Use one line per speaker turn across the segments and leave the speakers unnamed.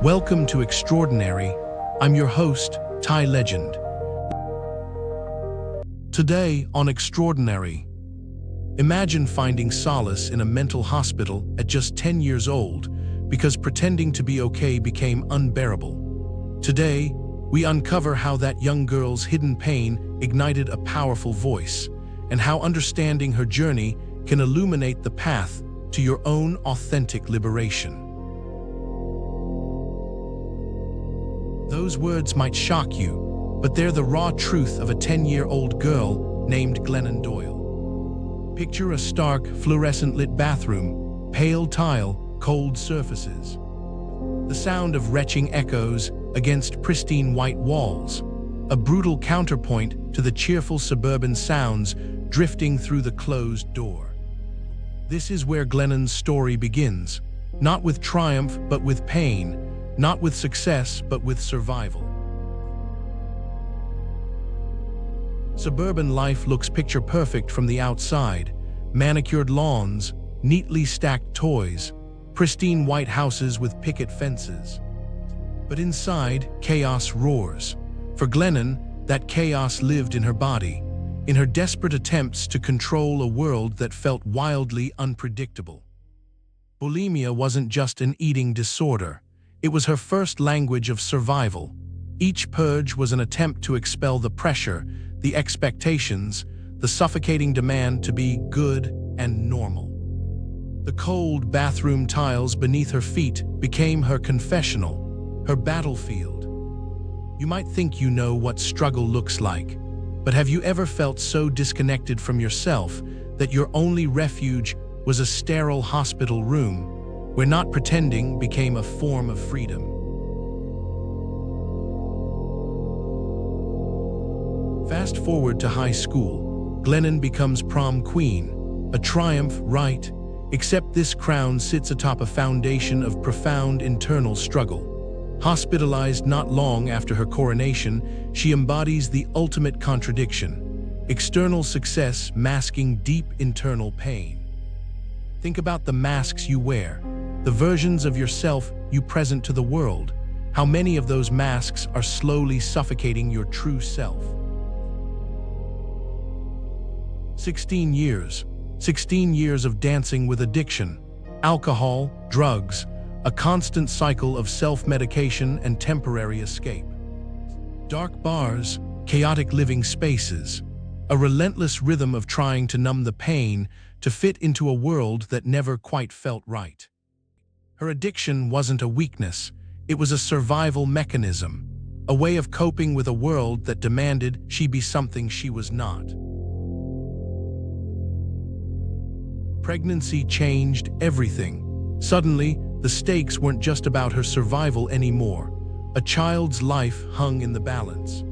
Welcome to Extraordinary. I'm your host, Ty Legend. Today on Extraordinary, imagine finding solace in a mental hospital at just 10 years old because pretending to be okay became unbearable. Today, we uncover how that young girl's hidden pain ignited a powerful voice, and how understanding her journey can illuminate the path to your own authentic liberation. Those words might shock you, but they're the raw truth of a 10-year-old girl named Glennon Doyle. Picture a stark, fluorescent-lit bathroom, pale tile, cold surfaces. The sound of retching echoes against pristine white walls, a brutal counterpoint to the cheerful suburban sounds drifting through the closed door. This is where Glennon's story begins, not with triumph but with pain, not with success but with survival. Suburban life looks picture perfect from the outside: manicured lawns, neatly stacked toys, pristine white houses with picket fences. But inside, chaos roars. For Glennon, that chaos lived in her body, in her desperate attempts to control a world that felt wildly unpredictable. Bulimia wasn't just an eating disorder. It was her first language of survival. Each purge was an attempt to expel the pressure, the expectations, the suffocating demand to be good and normal. The cold bathroom tiles beneath her feet became her confessional, her battlefield. You might think you know what struggle looks like, but have you ever felt so disconnected from yourself that your only refuge was a sterile hospital room, where not pretending became a form of freedom? Fast forward to high school. Glennon becomes prom queen, a triumph, right? Except this crown sits atop a foundation of profound internal struggle. Hospitalized not long after her coronation, she embodies the ultimate contradiction: external success masking deep internal pain. Think about the masks you wear, the versions of yourself you present to the world. How many of those masks are slowly suffocating your true self? 16 years. 16 years of dancing with addiction, alcohol, drugs, a constant cycle of self-medication and temporary escape. Dark bars, chaotic living spaces, a relentless rhythm of trying to numb the pain to fit into a world that never quite felt right. Her addiction wasn't a weakness, it was a survival mechanism, a way of coping with a world that demanded she be something she was not. Pregnancy changed everything. Suddenly, the stakes weren't just about her survival anymore. A child's life hung in the balance.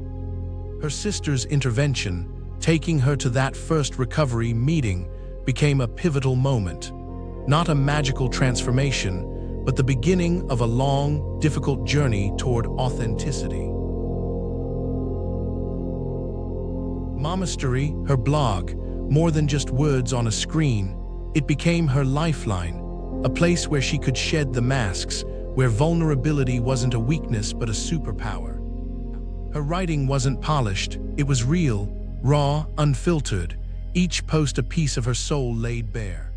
Her sister's intervention, taking her to that first recovery meeting, became a pivotal moment. Not a magical transformation, but the beginning of a long, difficult journey toward authenticity. Momastery, her blog, more than just words on a screen, it became her lifeline, a place where she could shed the masks, where vulnerability wasn't a weakness but a superpower. Her writing wasn't polished, it was real, raw, unfiltered, each post a piece of her soul laid bare.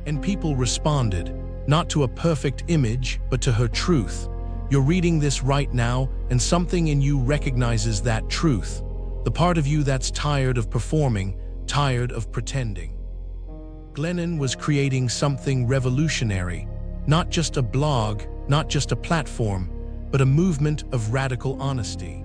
And people responded, not to a perfect image, but to her truth. You're reading this right now, and something in you recognizes that truth, the part of you that's tired of performing, tired of pretending. Glennon was creating something revolutionary, not just a blog, not just a platform, but a movement of radical honesty.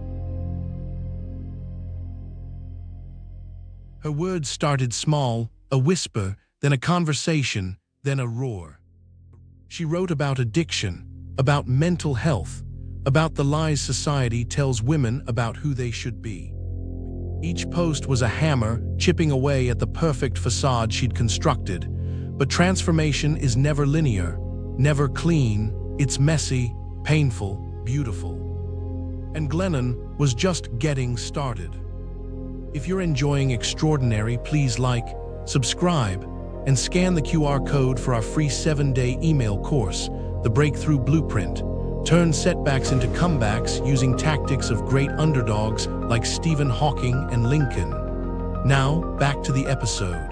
Her words started small, a whisper, then a conversation, then a roar. She wrote about addiction, about mental health, about the lies society tells women about who they should be. Each post was a hammer, chipping away at the perfect facade she'd constructed. But transformation is never linear, never clean. It's messy, painful, beautiful. And Glennon was just getting started. If you're enjoying Extraordinary, please like, subscribe, and scan the QR code for our free 7-day email course, The Breakthrough Blueprint, turned setbacks into comebacks using tactics of great underdogs like Stephen Hawking and Lincoln. Now, back to the episode.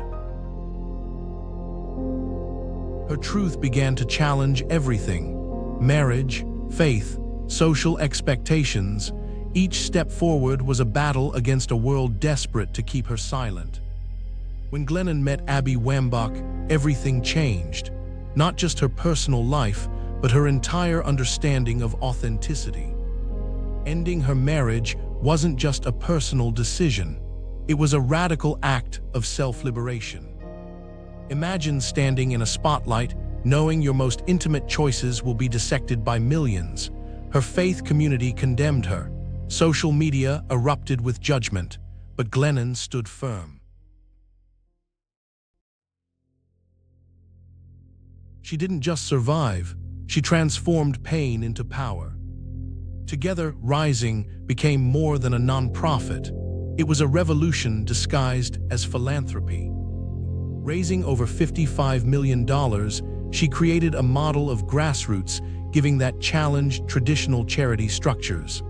Her truth began to challenge everything: marriage, faith, social expectations. Each step forward was a battle against a world desperate to keep her silent. When Glennon met Abby Wambach, everything changed. Not just her personal life, but her entire understanding of authenticity. Ending her marriage wasn't just a personal decision. It was a radical act of self-liberation. Imagine standing in a spotlight, knowing your most intimate choices will be dissected by millions. Her faith community condemned her. Social media erupted with judgment, but Glennon stood firm. She didn't just survive, she transformed pain into power. Together, Rising became more than a nonprofit. It was a revolution disguised as philanthropy. Raising over $55 million, she created a model of grassroots giving that challenged traditional charity structures.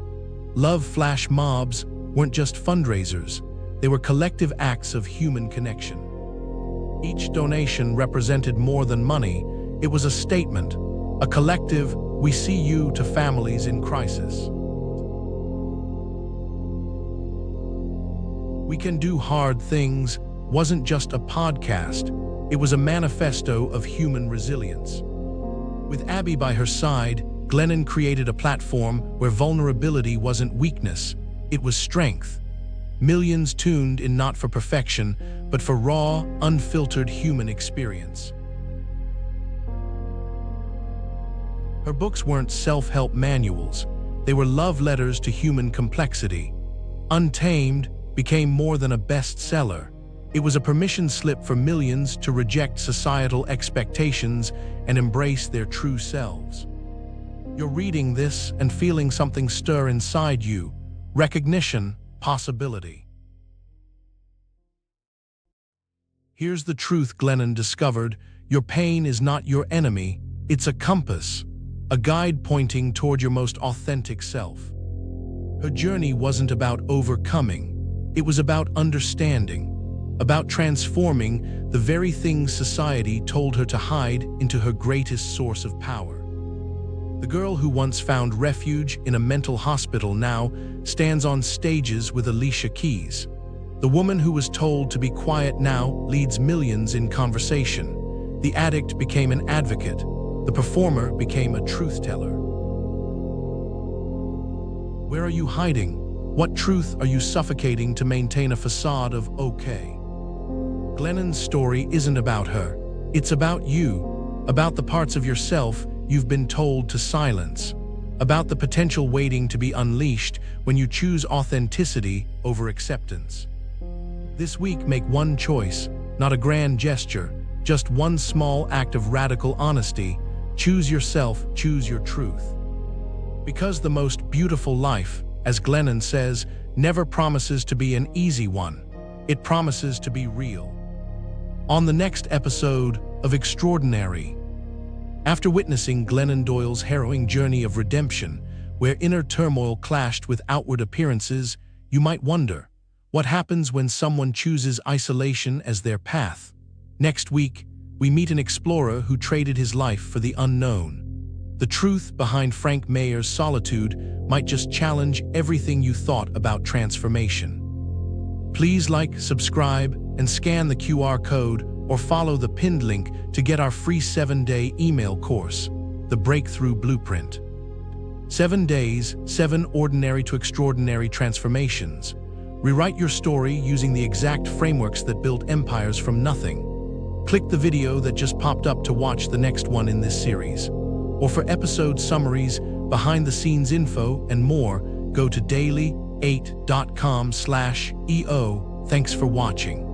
Love flash mobs weren't just fundraisers, they were collective acts of human connection. Each donation represented more than money, it was a statement, a collective "we see you" to families in crisis. We Can Do Hard Things wasn't just a podcast, it was a manifesto of human resilience. With Abby by her side, Glennon created a platform where vulnerability wasn't weakness, it was strength. Millions tuned in not for perfection, but for raw, unfiltered human experience. Her books weren't self-help manuals, they were love letters to human complexity. Untamed became more than a bestseller. It was a permission slip for millions to reject societal expectations and embrace their true selves. You're reading this and feeling something stir inside you: recognition, possibility. Here's the truth Glennon discovered: your pain is not your enemy, it's a compass, a guide pointing toward your most authentic self. Her journey wasn't about overcoming, it was about understanding, about transforming the very things society told her to hide into her greatest source of power. The girl who once found refuge in a mental hospital now stands on stages with Alicia Keys. The woman who was told to be quiet now leads millions in conversation. The addict became an advocate. The performer became a truth teller. Where are you hiding? What truth are you suffocating to maintain a facade of okay? Glennon's story isn't about her. It's about you, about the parts of yourself you've been told to silence, about the potential waiting to be unleashed when you choose authenticity over acceptance. This week, make one choice, not a grand gesture, just one small act of radical honesty. Choose yourself, choose your truth. Because the most beautiful life, as Glennon says, never promises to be an easy one. It promises to be real. On the next episode of Extraordinary. After witnessing Glennon Doyle's harrowing journey of redemption, where inner turmoil clashed with outward appearances, you might wonder, what happens when someone chooses isolation as their path? Next week, we meet an explorer who traded his life for the unknown. The truth behind Frank Mayer's solitude might just challenge everything you thought about transformation. Please like, subscribe, and scan the QR code or follow the pinned link to get our free 7-day email course, The Breakthrough Blueprint. 7 days, 7 ordinary to extraordinary transformations. Rewrite your story using the exact frameworks that built empires from nothing. Click the video that just popped up to watch the next one in this series. Or for episode summaries, behind-the-scenes info, and more, go to daily8.com/EO. Thanks for watching.